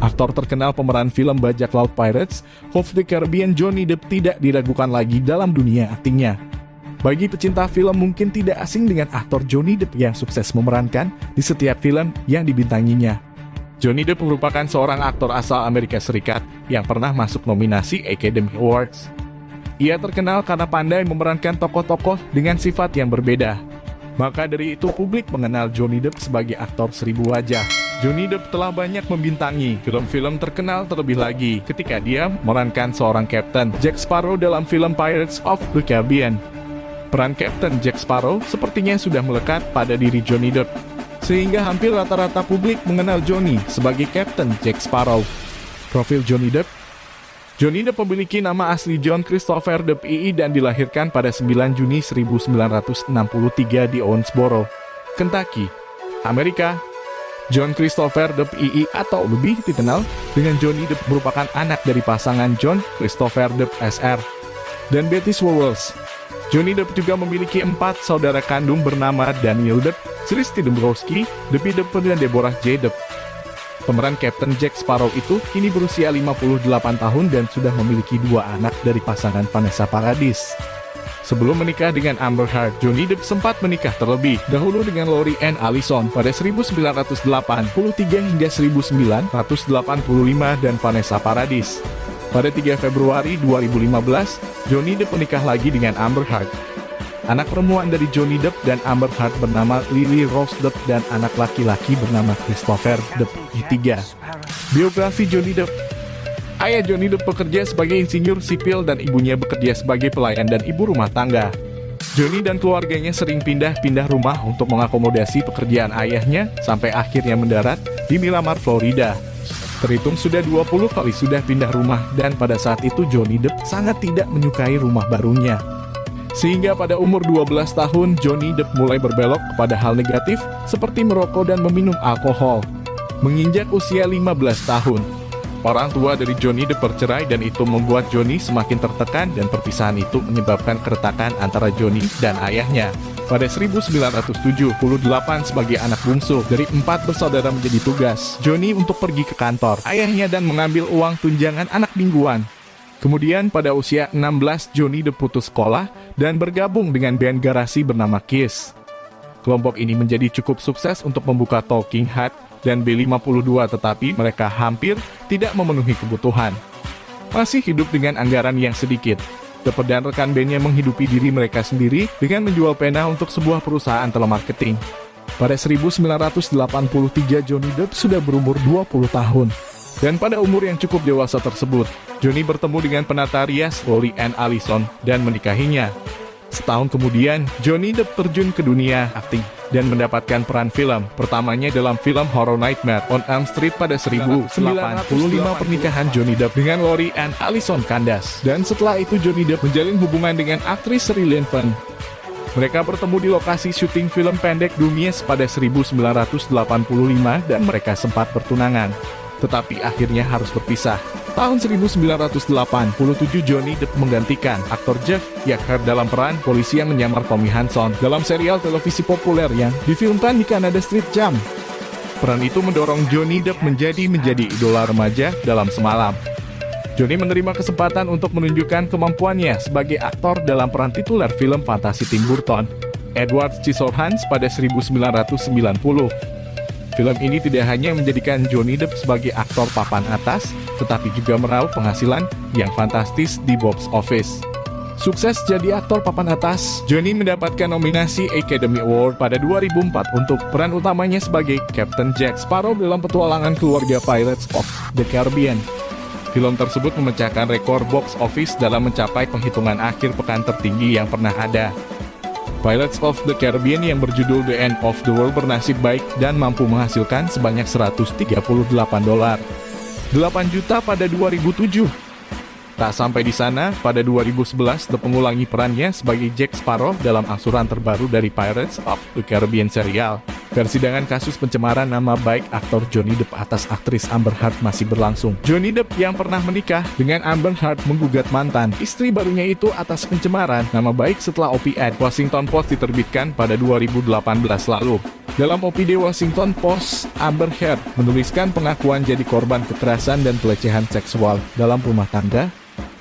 Aktor terkenal pemeran film bajak laut Pirates of the Caribbean Johnny Depp tidak diragukan lagi dalam dunia aktingnya. Bagi pecinta film mungkin tidak asing dengan aktor Johnny Depp yang sukses memerankan di setiap film yang dibintanginya. Johnny Depp merupakan seorang aktor asal Amerika Serikat yang pernah masuk nominasi Academy Awards. Ia terkenal karena pandai memerankan tokoh-tokoh dengan sifat yang berbeda. Maka dari itu publik mengenal Johnny Depp sebagai aktor seribu wajah. Johnny Depp telah banyak membintangi film-film terkenal, terlebih lagi ketika dia memerankan seorang Kapten Jack Sparrow dalam film Pirates of the Caribbean. Peran Kapten Jack Sparrow sepertinya sudah melekat pada diri Johnny Depp, sehingga hampir rata-rata publik mengenal Johnny sebagai Kapten Jack Sparrow. Profil Johnny Depp. Johnny Depp memiliki nama asli John Christopher Depp II dan dilahirkan pada 9 Juni 1963 di Owensboro, Kentucky, Amerika. John Christopher Depp II atau lebih dikenal dengan Johnny Depp merupakan anak dari pasangan John Christopher Depp Sr. dan Betty Swowles. Johnny Depp juga memiliki 4 saudara kandung bernama Daniel Depp, Christy Dombrowski, Debbie Depp, dan Deborah J. Depp. Pemeran Kapten Jack Sparrow itu kini berusia 58 tahun dan sudah memiliki 2 anak dari pasangan Vanessa Paradis. Sebelum menikah dengan Amber Heard, Johnny Depp sempat menikah terlebih dahulu dengan Lori Ann Allison pada 1983 hingga 1985 dan Vanessa Paradis. Pada 3 Februari 2015, Johnny Depp menikah lagi dengan Amber Heard. Anak perempuan dari Johnny Depp dan Amber Heard bernama Lily Rose Depp dan anak laki-laki bernama Christopher Depp III. Biografi Johnny Depp. Ayah Johnny Depp bekerja sebagai insinyur sipil dan ibunya bekerja sebagai pelayan dan ibu rumah tangga. Johnny dan keluarganya sering pindah-pindah rumah untuk mengakomodasi pekerjaan ayahnya sampai akhirnya mendarat di Miramar, Florida. Terhitung sudah 20 kali sudah pindah rumah dan pada saat itu Johnny Depp sangat tidak menyukai rumah barunya. Sehingga pada umur 12 tahun Johnny Depp mulai berbelok kepada hal negatif seperti merokok dan meminum alkohol. Menginjak usia 15 tahun. Orang tua dari Johnny Depp bercerai dan itu membuat Johnny semakin tertekan dan perpisahan itu menyebabkan keretakan antara Johnny dan ayahnya. Pada 1978 sebagai anak bungsu dari 4 bersaudara menjadi tugas Johnny untuk pergi ke kantor ayahnya dan mengambil uang tunjangan anak mingguan. Kemudian pada usia 16 Johnny Depp putus sekolah dan bergabung dengan band garasi bernama Kiss. Kelompok ini menjadi cukup sukses untuk membuka Talking Head dan B52 tetapi mereka hampir tidak memenuhi kebutuhan. Masih hidup dengan anggaran yang sedikit. Depp dan rekan bandnya menghidupi diri mereka sendiri dengan menjual pena untuk sebuah perusahaan telemarketing. Pada 1983 Johnny Depp sudah berumur 20 tahun. Dan pada umur yang cukup dewasa tersebut, Johnny bertemu dengan penata rias Lori Ann Allison dan menikahinya. Setahun kemudian, Johnny Depp terjun ke dunia akting dan mendapatkan peran film pertamanya dalam film Horror Nightmare on Elm Street pada 1985. Pernikahan Johnny Depp dengan Lori Ann Allison kandas, dan setelah itu Johnny Depp menjalin hubungan dengan aktris Sri Lenven. Mereka bertemu di lokasi syuting film pendek Dummies pada 1985 dan mereka sempat bertunangan, tetapi akhirnya harus berpisah. Tahun 1987 Johnny Depp menggantikan aktor Jeff Yaker dalam peran polisi yang menyamar Tommy Hanson dalam serial televisi populer yang difilmkan di Kanada Street Jam. Peran itu mendorong Johnny Depp menjadi idola remaja dalam semalam. Johnny menerima kesempatan untuk menunjukkan kemampuannya sebagai aktor dalam peran tituler film fantasi Tim Burton, Edward Scissorhands pada 1990. Film ini tidak hanya menjadikan Johnny Depp sebagai aktor papan atas, tetapi juga meraup penghasilan yang fantastis di box office. Sukses jadi aktor papan atas, Johnny mendapatkan nominasi Academy Award pada 2004 untuk peran utamanya sebagai Kapten Jack Sparrow dalam petualangan keluarga Pirates of the Caribbean. Film tersebut memecahkan rekor box office dalam mencapai penghitungan akhir pekan tertinggi yang pernah ada. Pirates of the Caribbean yang berjudul The End of the World bernasib baik dan mampu menghasilkan sebanyak $138. 8 juta pada 2007. Tak sampai di sana, pada 2011 Depp mengulangi perannya sebagai Jack Sparrow dalam angsuran terbaru dari Pirates of the Caribbean serial. Persidangan kasus pencemaran nama baik aktor Johnny Depp atas aktris Amber Heard masih berlangsung. Johnny Depp yang pernah menikah dengan Amber Heard menggugat mantan istri barunya itu atas pencemaran nama baik setelah op-ed Washington Post diterbitkan pada 2018 lalu. Dalam opini Washington Post, Amber Heard menuliskan pengakuan jadi korban kekerasan dan pelecehan seksual dalam rumah tangga,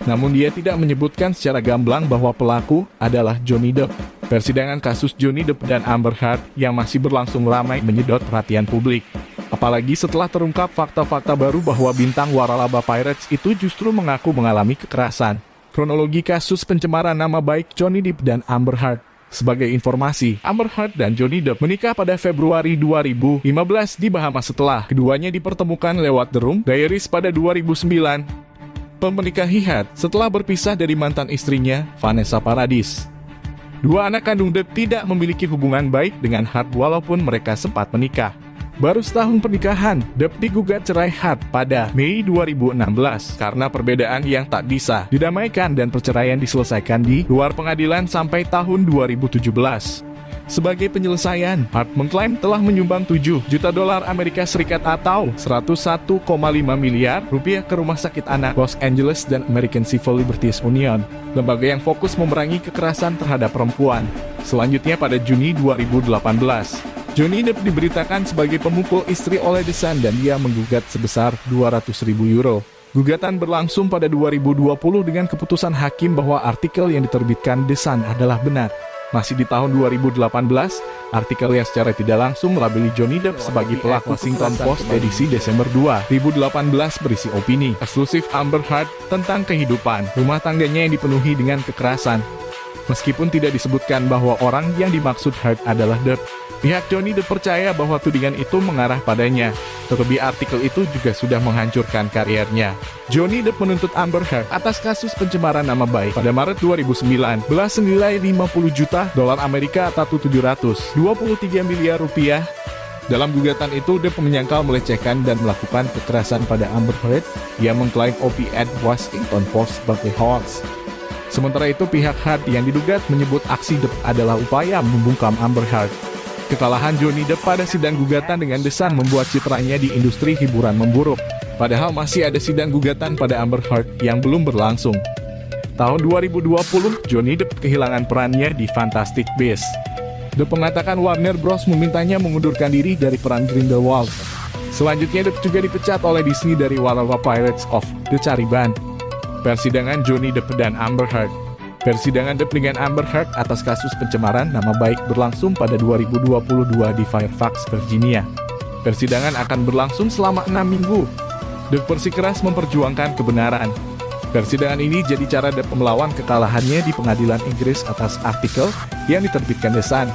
namun dia tidak menyebutkan secara gamblang bahwa pelaku adalah Johnny Depp. Persidangan kasus Johnny Depp dan Amber Heard yang masih berlangsung ramai menyedot perhatian publik. Apalagi setelah terungkap fakta-fakta baru bahwa bintang waralaba Pirates itu justru mengaku mengalami kekerasan. Kronologi kasus pencemaran nama baik Johnny Depp dan Amber Heard. Sebagai informasi, Amber Heard dan Johnny Depp menikah pada Februari 2015 di Bahamas setelah keduanya dipertemukan lewat The Room Diaries pada 2009. Menikahi Heard setelah berpisah dari mantan istrinya, Vanessa Paradis. Dua anak kandung Depp tidak memiliki hubungan baik dengan Heard walaupun mereka sempat menikah. Baru setahun pernikahan, Depp digugat cerai Heard pada Mei 2016 karena perbedaan yang tak bisa didamaikan dan perceraian diselesaikan di luar pengadilan sampai tahun 2017. Sebagai penyelesaian, Heard mengklaim telah menyumbang 7 juta dolar Amerika Serikat atau 101,5 miliar rupiah ke Rumah Sakit Anak Los Angeles dan American Civil Liberties Union, lembaga yang fokus memerangi kekerasan terhadap perempuan. Selanjutnya pada Juni 2018, Johnny Depp diberitakan sebagai pemukul istri oleh The Sun dan dia menggugat sebesar 200.000 euro. Gugatan berlangsung pada 2020 dengan keputusan hakim bahwa artikel yang diterbitkan The Sun adalah benar. Masih di tahun 2018, artikel yang secara tidak langsung melabeli Johnny Depp sebagai pelaku Washington Post edisi Desember 2018 berisi opini eksklusif Amber Heard tentang kehidupan rumah tangganya yang dipenuhi dengan kekerasan. Meskipun tidak disebutkan bahwa orang yang dimaksud Heard adalah Depp, pihak Johnny Depp percaya bahwa tudingan itu mengarah padanya. Terlebih artikel itu juga sudah menghancurkan karirnya. Johnny Depp menuntut Amber Heard atas kasus pencemaran nama baik pada Maret 2009 senilai 50 juta dolar Amerika atau 723 miliar rupiah. Dalam gugatan itu, Depp menyangkal melecehkan dan melakukan kekerasan pada Amber Heard yang mengklaim op-ed Washington Post sebagai hoax. Sementara itu, pihak Heard yang digugat menyebut aksi Depp adalah upaya membungkam Amber Heard. Kekalahan Johnny Depp pada sidang gugatan dengan The Sun membuat citranya di industri hiburan memburuk. Padahal masih ada sidang gugatan pada Amber Heard yang belum berlangsung. Tahun 2020, Johnny Depp kehilangan perannya di Fantastic Beasts. Depp mengatakan Warner Bros. Memintanya mengundurkan diri dari peran Grindelwald. Selanjutnya, Depp juga dipecat oleh Disney dari waralaba Pirates of the Caribbean. Persidangan Johnny Depp dan Amber Heard. Persidangan Depp dengan Amber Heard atas kasus pencemaran nama baik berlangsung pada 2022 di Fairfax, Virginia. Persidangan akan berlangsung selama 6 minggu. Depp bersikeras memperjuangkan kebenaran. Persidangan ini jadi cara Depp melawan kekalahannya di pengadilan Inggris atas artikel yang diterbitkan The Sun.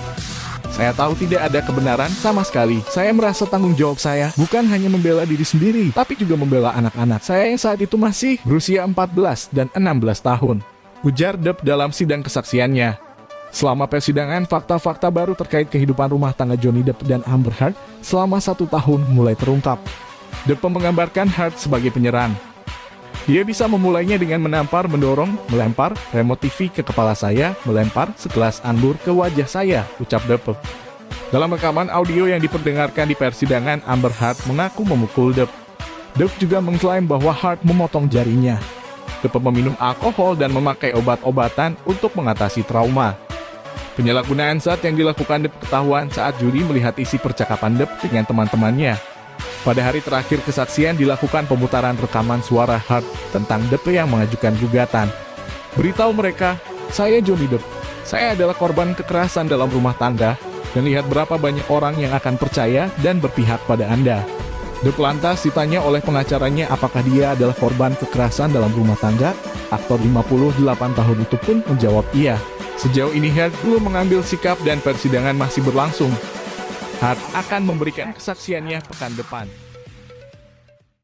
Saya tahu tidak ada kebenaran sama sekali. Saya merasa tanggung jawab saya bukan hanya membela diri sendiri, tapi juga membela anak-anak saya yang saat itu masih berusia 14 dan 16 tahun. Ujar Depp dalam sidang kesaksiannya. Selama persidangan, fakta-fakta baru terkait kehidupan rumah tangga Johnny Depp dan Amber Heard selama 1 tahun mulai terungkap. Depp menggambarkan Heard sebagai penyerang. Dia bisa memulainya dengan menampar, mendorong, melempar remote TV ke kepala saya, melempar segelas anggur ke wajah saya, ucap Depp. Dalam rekaman audio yang diperdengarkan di persidangan, Amber Heard mengaku memukul Depp. Depp juga mengklaim bahwa Heard memotong jarinya. Depp meminum alkohol dan memakai obat-obatan untuk mengatasi trauma. Penyalahgunaan zat yang dilakukan Depp ketahuan saat juri melihat isi percakapan Depp dengan teman-temannya. Pada hari terakhir kesaksian dilakukan pemutaran rekaman suara Heard tentang Depp yang mengajukan gugatan. Beritahu mereka, saya Johnny Depp. Saya adalah korban kekerasan dalam rumah tangga dan lihat berapa banyak orang yang akan percaya dan berpihak pada Anda. Depp lantas ditanya oleh pengacaranya apakah dia adalah korban kekerasan dalam rumah tangga. Aktor 58 tahun itu pun menjawab iya. Sejauh ini Heard belum mengambil sikap dan persidangan masih berlangsung. Heard akan memberikan kesaksiannya pekan depan.